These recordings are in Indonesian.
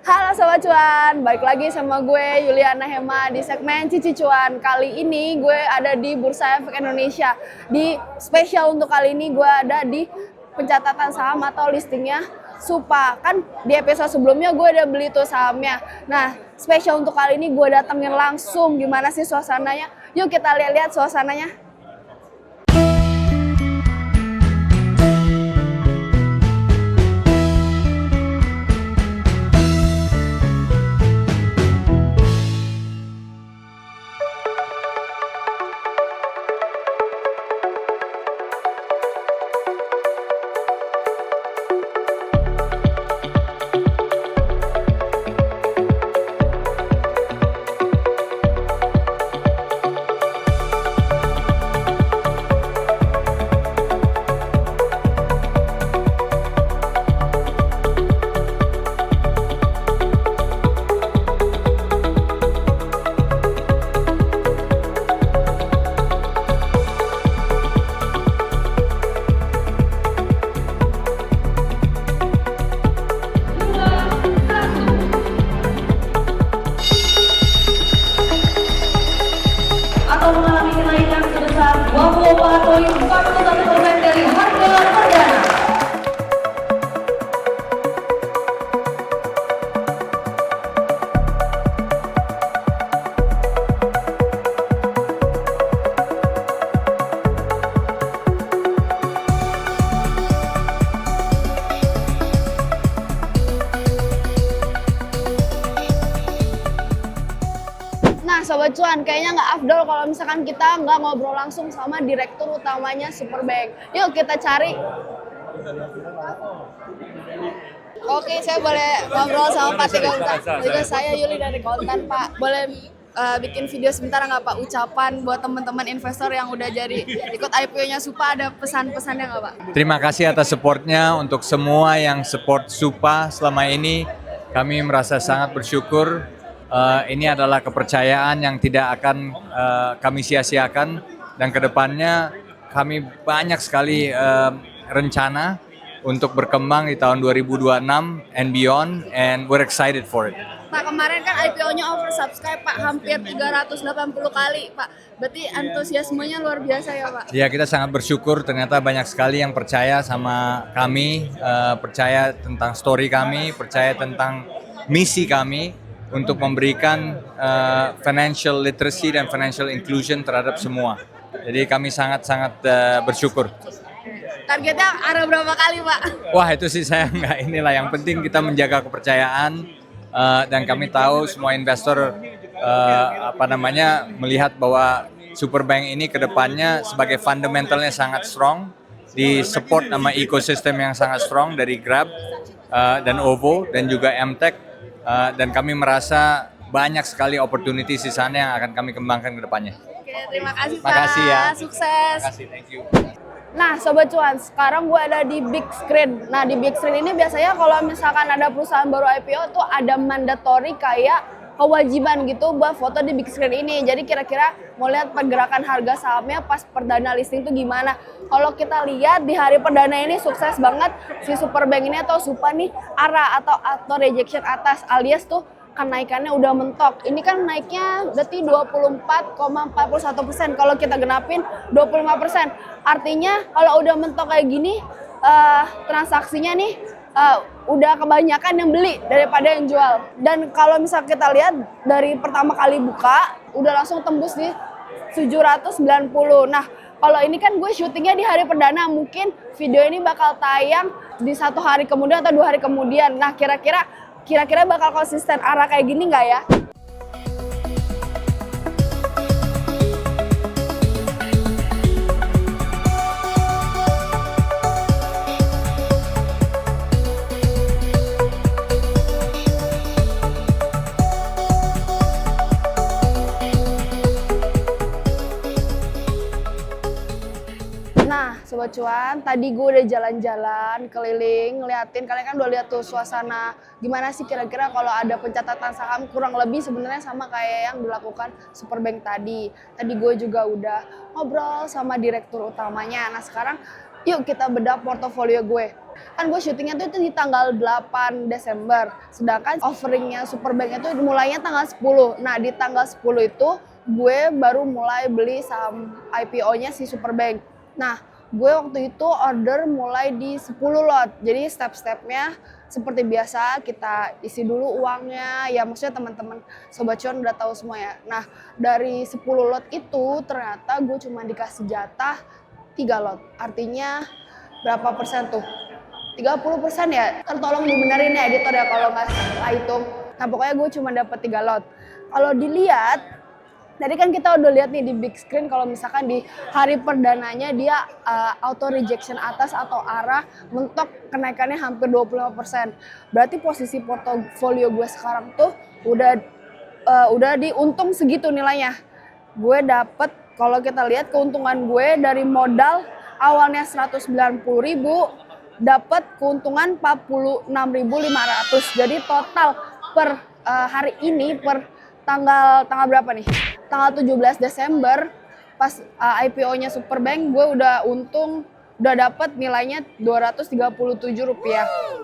Halo Sobat Cuan, balik lagi sama gue Yuliana Hema di segmen Cici Cuan. Kali ini gue ada di Bursa Efek Indonesia. Di spesial untuk kali ini gue ada di pencatatan saham atau listingnya Supa. Kan di episode sebelumnya gue udah beli tuh sahamnya. Nah, spesial untuk kali ini gue datengin langsung gimana sih suasananya. Yuk kita lihat-lihat suasananya. Mengalami kenaikan sebesar 24,41% dari harga perdana. Nah Sobat Cuan, kayaknya nggak afdol kalau misalkan kita nggak ngobrol langsung sama direktur utamanya Superbank. Yuk kita cari. Oke, saya boleh ngobrol sama Pak Kontan. Juga saya Yuli dari Kontan, Pak. Boleh bikin video sebentar nggak Pak? Ucapan buat teman-teman investor yang udah jadi ikut IPO-nya Supa, ada pesan-pesannya nggak Pak? Terima kasih atas supportnya untuk semua yang support Supa selama ini. Kami merasa sangat bersyukur. Ini adalah kepercayaan yang tidak akan kami sia-siakan, dan kedepannya kami banyak sekali rencana untuk berkembang di tahun 2026 and beyond, and we're excited for it. Pak, kemarin kan IPO-nya oversubscribe Pak, hampir 380 kali Pak. Berarti antusiasmenya luar biasa ya Pak? Ya, kita sangat bersyukur, ternyata banyak sekali yang percaya sama kami, percaya tentang story kami, percaya tentang misi kami untuk memberikan financial literacy dan financial inclusion terhadap semua. Jadi kami sangat-sangat bersyukur. Targetnya arah berapa kali Pak? Wah, itu sih saya nggak inilah. Yang penting kita menjaga kepercayaan, dan kami tahu semua investor melihat bahwa Superbank ini kedepannya sebagai fundamentalnya sangat strong, di support sama ekosistem yang sangat strong dari Grab dan OVO dan juga MTech. Dan kami merasa banyak sekali opportunities di sana yang akan kami kembangkan ke depannya. Oke, terima kasih Pak. Makasih ya. Sukses. Terima kasih, thank you. Nah, Sobat Cuan, sekarang gue ada di Big Screen. Nah, di Big Screen ini biasanya kalau misalkan ada perusahaan baru IPO tuh ada mandatory kayak kewajiban gitu buat foto di Big Screen ini. Jadi kira-kira mau lihat pergerakan harga sahamnya pas perdana listing tuh gimana. Kalau kita lihat di hari perdana ini sukses banget si Superbank ini atau Supa nih arah atau rejection atas, alias tuh kenaikannya udah mentok. Ini kan naiknya berarti 24,41%. Kalau kita genapin 25%. Artinya kalau udah mentok kayak gini, transaksinya nih udah kebanyakan yang beli daripada yang jual. Dan kalau misal kita lihat dari pertama kali buka udah langsung tembus di 790. Nah, kalau ini kan gue syutingnya di hari perdana, mungkin video ini bakal tayang di 1 hari kemudian atau 2 hari kemudian. Nah, kira-kira bakal konsisten arah kayak gini nggak ya? Nah, Sobat Cuan, tadi gue udah jalan-jalan, keliling, ngeliatin. Kalian kan udah lihat tuh suasana gimana sih kira-kira kalau ada pencatatan saham, kurang lebih sebenarnya sama kayak yang dilakukan Superbank tadi. Tadi gue juga udah ngobrol sama direktur utamanya. Nah, sekarang yuk kita bedah portofolio gue. Kan gue syutingnya tuh itu di tanggal 8 Desember, sedangkan offeringnya Superbank itu mulainya tanggal 10. Nah di tanggal 10 itu gue baru mulai beli saham IPO-nya si Superbank. Nah gue waktu itu order mulai di 10 lot, jadi step-stepnya seperti biasa kita isi dulu uangnya, ya maksudnya teman-teman Sobat Cuan udah tahu semua ya. Nah dari 10 lot itu ternyata gue cuma dikasih jatah 3 lot, artinya berapa persen tuh? 30% ya? Tolong dibenerin ya editor ya kalau nggak salah hitung. Nah pokoknya gue cuma dapat 3 lot. Kalau dilihat, tadi kan kita udah lihat nih di big screen kalau misalkan di hari perdananya dia auto rejection atas atau arah mentok kenaikannya hampir 25%. Berarti posisi portofolio gue sekarang tuh udah di untung segitu nilainya. Gue dapet, kalau kita lihat keuntungan gue dari modal awalnya 190.000 dapat keuntungan 46.500. Jadi total per hari ini per tanggal berapa nih? Tanggal 17 Desember pas IPO-nya Superbank gue udah untung, udah dapat nilainya Rp237.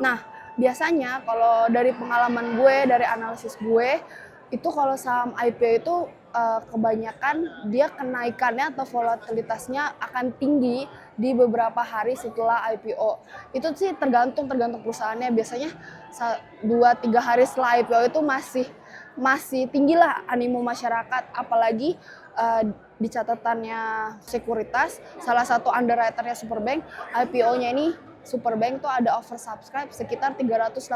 Nah, biasanya kalau dari pengalaman gue, dari analisis gue, itu kalau saham IPO itu kebanyakan dia kenaikannya atau volatilitasnya akan tinggi di beberapa hari setelah IPO. Itu sih tergantung perusahaannya. Biasanya 2-3 hari setelah IPO itu masih tinggi lah animo masyarakat, apalagi di catatannya sekuritas salah satu underwriternya Superbank, IPO-nya ini Superbank tuh ada oversubscribe sekitar 318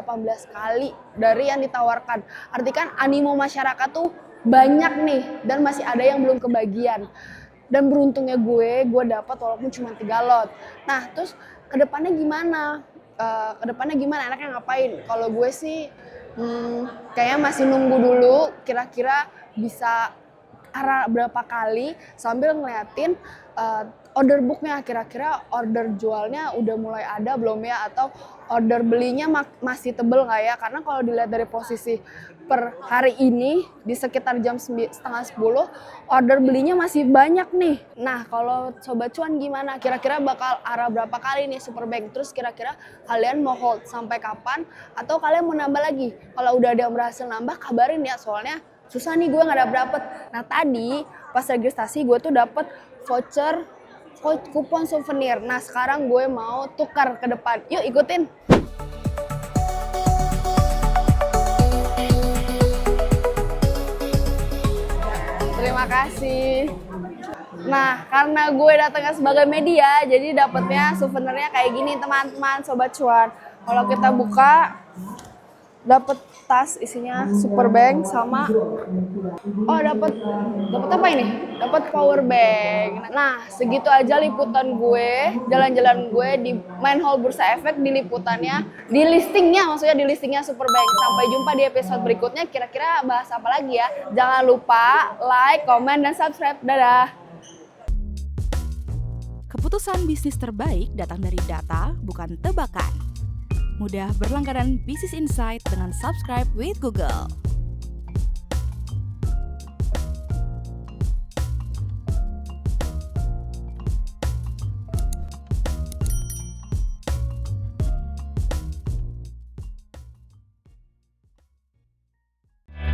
kali dari yang ditawarkan. Artikan animo masyarakat tuh banyak nih dan masih ada yang belum kebagian. Dan beruntungnya gue dapat walaupun cuma 3 lot. Nah, terus kedepannya gimana? Enaknya ngapain? Kalau gue sih kayaknya masih nunggu dulu kira-kira bisa arah berapa kali sambil ngeliatin order booknya, kira-kira order jualnya udah mulai ada belum ya, atau order belinya masih tebel nggak ya. Karena kalau dilihat dari posisi per hari ini di sekitar jam 9:30 order belinya masih banyak nih. Nah kalau Sobat Cuan gimana? Kira-kira bakal arah berapa kali nih Superbank? Terus kira-kira kalian mau hold sampai kapan? Atau kalian mau nambah lagi? Kalau udah ada yang berhasil nambah kabarin ya, soalnya susah nih gue nggak dapet. Nah tadi pas registrasi gue tuh dapet voucher kupon souvenir. Nah sekarang gue mau tukar ke depan. Yuk ikutin. Terima kasih. Nah karena gue datangnya sebagai media, jadi dapetnya souvenirnya kayak gini teman-teman Sobat Cuan. Kalau kita buka dapet tas isinya Superbank sama dapat apa ini? Dapat power bank. Nah, segitu aja liputan gue, jalan-jalan gue di Main Hall Bursa Efek, di liputannya, di listingnya Superbank. Sampai jumpa di episode berikutnya, kira-kira bahas apa lagi ya? Jangan lupa like, komen, dan subscribe. Dadah. Keputusan bisnis terbaik datang dari data, bukan tebakan. Mudah berlangganan Business Insight dengan subscribe with Google.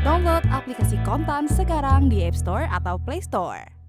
Download aplikasi Kontan sekarang di App Store atau Play Store.